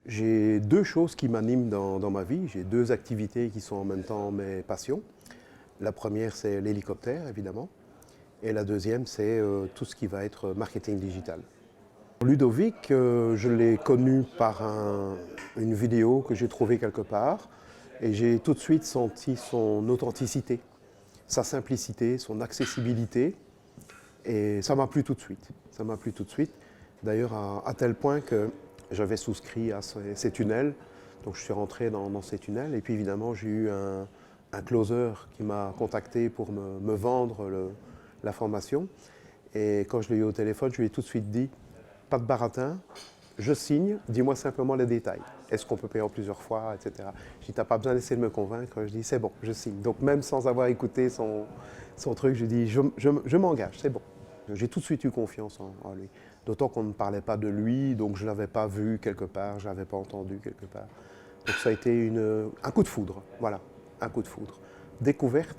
J'ai deux choses qui m'animent dans ma vie. J'ai deux activités qui sont en même temps mes passions. La première, c'est l'hélicoptère, évidemment. Et la deuxième, c'est tout ce qui va être marketing digital. Ludovic, je l'ai connu par une vidéo que j'ai trouvée quelque part. Et j'ai tout de suite senti son authenticité, sa simplicité, son accessibilité. Et ça m'a plu tout de suite. Ça m'a plu tout de suite. D'ailleurs, à tel point que j'avais souscrit à ces tunnels. Donc je suis rentré dans ces tunnels. Et puis évidemment, j'ai eu un closer qui m'a contacté pour me vendre la formation. Et quand je l'ai eu au téléphone, je lui ai tout de suite dit, pas de baratin, je signe, dis-moi simplement les détails. Est-ce qu'on peut payer en plusieurs fois, etc. Je dis, t'as pas besoin d'essayer de me convaincre. Je dis, c'est bon, je signe. Donc même sans avoir écouté son truc, je dis, je m'engage, c'est bon. J'ai tout de suite eu confiance en lui. D'autant qu'on ne parlait pas de lui, donc je ne l'avais pas vu quelque part, je ne l'avais pas entendu quelque part. Donc ça a été un coup de foudre, voilà, un coup de foudre. Découverte,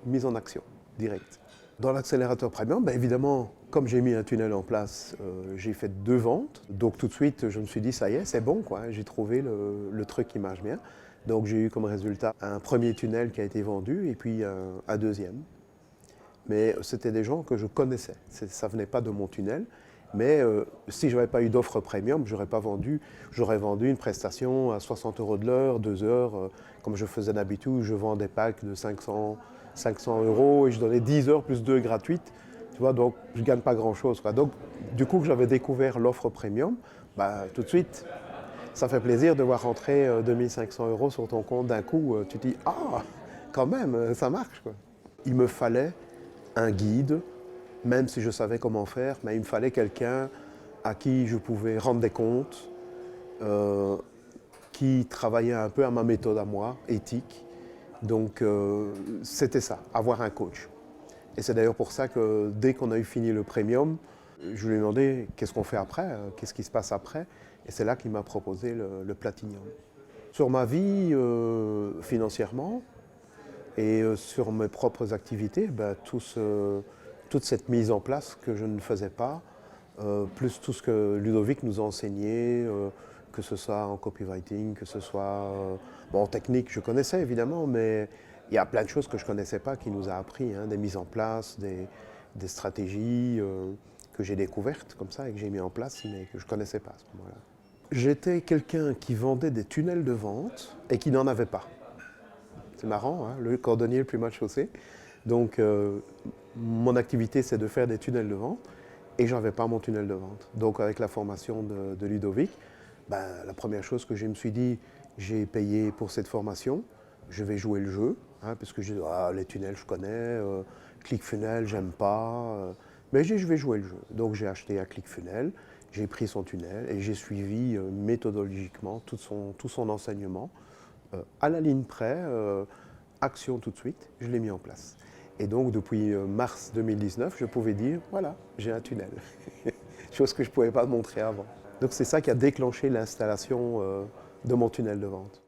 mise en action, direct. Dans l'accélérateur premium, ben évidemment, comme j'ai mis un tunnel en place, j'ai fait 2 ventes. Donc tout de suite, je me suis dit, ça y est, c'est bon, quoi. J'ai trouvé le truc qui marche bien. Donc j'ai eu comme résultat un premier tunnel qui a été vendu et puis un deuxième. Mais c'était des gens que je connaissais. Ça ne venait pas de mon tunnel. Mais si je n'avais pas eu d'offre premium, j'aurais vendu une prestation à 60 € de l'heure, 2 heures, comme je faisais d'habitude. Je vends des packs de 500 € et je donnais 10 heures plus 2 gratuites. Tu vois, donc je ne gagne pas grand-chose. Donc du coup que j'avais découvert l'offre premium, bah, tout de suite, ça fait plaisir de voir rentrer 2500 € sur ton compte d'un coup. Tu te dis, ah, quand même, ça marche, quoi. Il me fallait un guide, même si je savais comment faire, mais il me fallait quelqu'un à qui je pouvais rendre des comptes, qui travaillait un peu à ma méthode à moi, éthique. Donc c'était ça, avoir un coach. Et c'est d'ailleurs pour ça que dès qu'on a eu fini le premium, je lui ai demandé qu'est-ce qu'on fait après, qu'est-ce qui se passe après. Et c'est là qu'il m'a proposé le Platinum. Sur ma vie financièrement, et sur mes propres activités, ben, toute cette mise en place que je ne faisais pas, plus tout ce que Ludovic nous a enseigné, que ce soit en copywriting, que ce soit bon, en technique, je connaissais évidemment, mais il y a plein de choses que je ne connaissais pas qu'il nous a appris, hein, des mises en place, des stratégies que j'ai découvertes comme ça et que j'ai mis en place, mais que je ne connaissais pas à ce moment-là. J'étais quelqu'un qui vendait des tunnels de vente et qui n'en avait pas. C'est marrant, hein, le cordonnier le plus mal chaussé. Donc, mon activité, c'est de faire des tunnels de vente et je n'avais pas mon tunnel de vente. Donc, avec la formation de Ludovic, ben, la première chose que je me suis dit, j'ai payé pour cette formation, je vais jouer le jeu, hein, parce que les tunnels, je connais, ClickFunnels, j'aime pas. Mais je vais jouer le jeu. Donc, j'ai acheté un ClickFunnels, j'ai pris son tunnel et j'ai suivi méthodologiquement tout son enseignement. À la ligne près, action tout de suite, je l'ai mis en place. Et donc depuis mars 2019, je pouvais dire, voilà, j'ai un tunnel. Chose que je ne pouvais pas montrer avant. Donc c'est ça qui a déclenché l'installation de mon tunnel de vente.